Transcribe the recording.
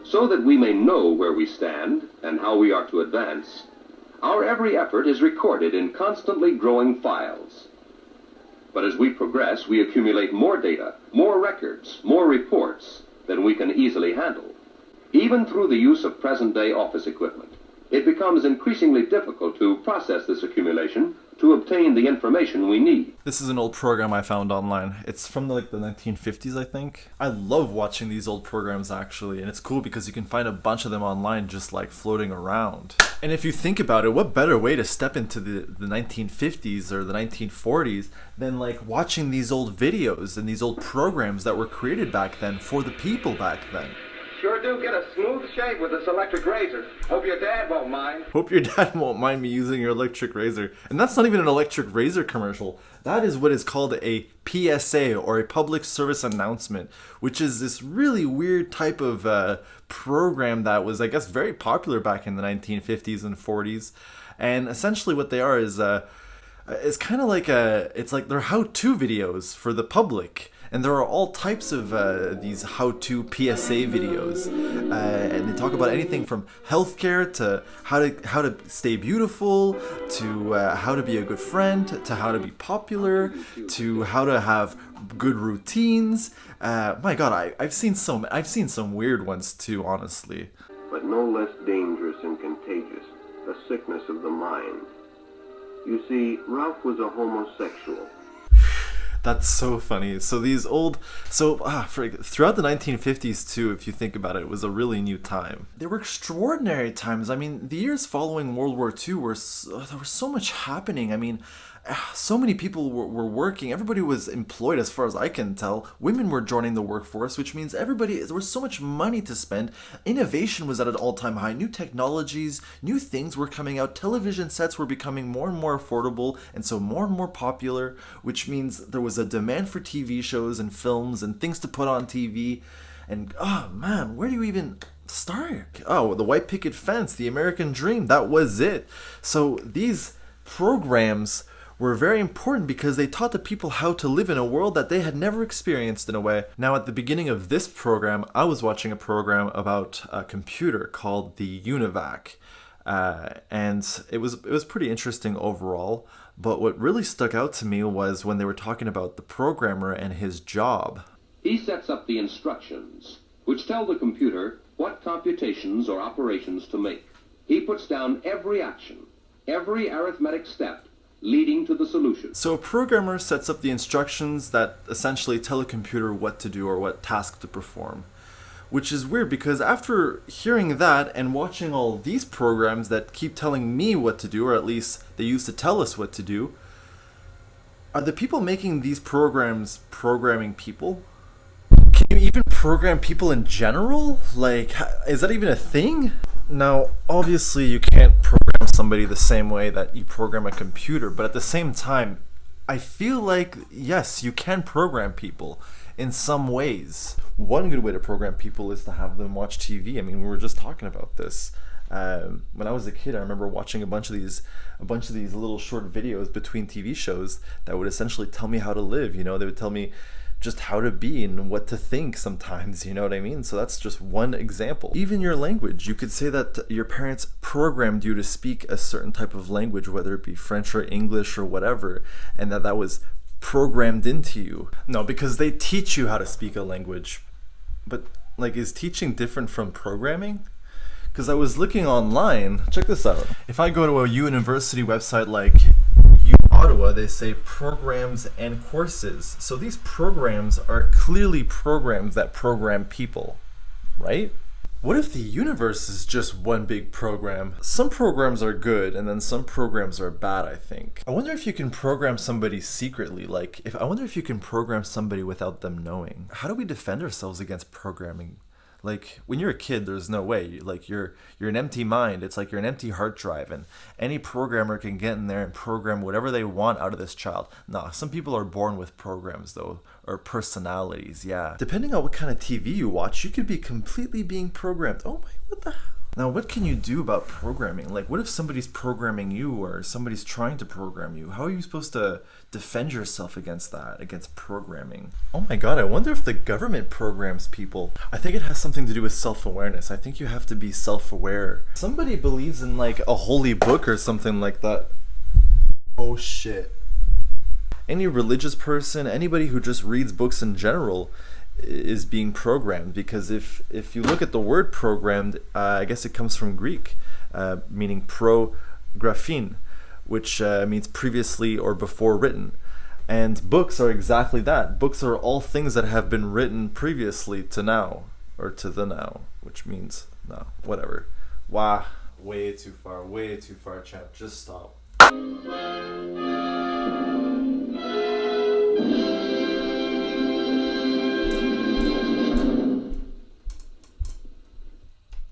So that we may know where we stand and how we are to advance, our every effort is recorded in constantly growing files. But as we progress, we accumulate more data, more records, more reports than we can easily handle. Even through the use of present-day office equipment, it becomes increasingly difficult to process this accumulation to obtain the information we need. This is an old program I found online. It's from the 1950s, I think. I love watching these old programs, actually, and it's cool because you can find a bunch of them online just floating around. And if you think about it, what better way to step into the 1950s or the 1940s than watching these old videos and these old programs that were created back then for the people back then. Sure do get a smooth shave with this electric razor. Hope your dad won't mind. Hope your dad won't mind me using your electric razor. And that's not even an electric razor commercial. That is what is called a PSA, or a public service announcement, which is this really weird type of program that was, I guess, very popular back in the 1950s and 40s. And essentially what they are is it's kind of it's like they're how-to videos for the public. And there are all types of these how-to PSA videos, and they talk about anything from healthcare to how to stay beautiful, to how to be a good friend, to how to be popular, to how to have good routines. My God, I've seen some weird ones too, honestly. But no less dangerous and contagious, a sickness of the mind. You see, Ralph was a homosexual. That's so funny. So throughout the 1950s too, if you think about it, it was a really new time. They were extraordinary times. I mean, the years following World War II there was so much happening. I mean, so many people were working. Everybody was employed, as far as I can tell. Women were joining the workforce, which means there was so much money to spend. Innovation was at an all-time high. New technologies, new things were coming out. Television sets were becoming more and more affordable, and so more and more popular, which means there was a demand for TV shows and films and things to put on TV. And, oh man, where do you even start? Oh, the white picket fence, the American dream, that was it. So these programs were very important because they taught the people how to live in a world that they had never experienced in a way. Now, at the beginning of this program, I was watching a program about a computer called the UNIVAC. And it was pretty interesting overall. But what really stuck out to me was when they were talking about the programmer and his job. He sets up the instructions, which tell the computer what computations or operations to make. He puts down every action, every arithmetic step, leading to the solution. So a programmer sets up the instructions that essentially tell a computer what to do or what task to perform. Which is weird because after hearing that and watching all these programs that keep telling me what to do, or at least they used to tell us what to do, are the people making these programs programming people? Can you even program people in general? Is that even a thing? Now, obviously you can't program somebody the same way that you program a computer, but at the same time, I feel like, yes, you can program people in some ways. One good way to program people is to have them watch TV. I mean, we were just talking about this. When I was a kid, I remember watching a bunch of these little short videos between TV shows that would essentially tell me how to live. You know, they would tell me just how to be and what to think sometimes, you know what I mean? So that's just one example. Even your language, you could say that your parents programmed you to speak a certain type of language, whether it be French or English or whatever, and that was programmed into you. No, because they teach you how to speak a language. But is teaching different from programming? Because I was looking online, check this out. If I go to a university website like Ottawa, they say programs and courses. So these programs are clearly programs that program people, right? What if the universe is just one big program? Some programs are good and then some programs are bad, I think. I wonder if you can program somebody secretly. I wonder if you can program somebody without them knowing. How do we defend ourselves against programming? When you're a kid, there's no way. You're an empty mind. It's like you're an empty hard drive, and any programmer can get in there and program whatever they want out of this child. Nah, some people are born with programs, though, or personalities, yeah. Depending on what kind of TV you watch, you could be completely being programmed. Oh my, what the hell? Now, what can you do about programming? Like, what if somebody's programming you or somebody's trying to program you? How are you supposed to defend yourself against that, against programming? Oh my god, I wonder if the government programs people. I think it has something to do with self-awareness. I think you have to be self-aware. Somebody believes in like a holy book or something like that. Oh shit. Any religious person, anybody who just reads books in general, is being programmed, because if you look at the word programmed, I guess it comes from Greek, meaning pro-graphin, which means previously or before written. And books are exactly that. Books are all things that have been written previously to now, or to the now, which means no, whatever. Wow, way too far, chat. Just stop.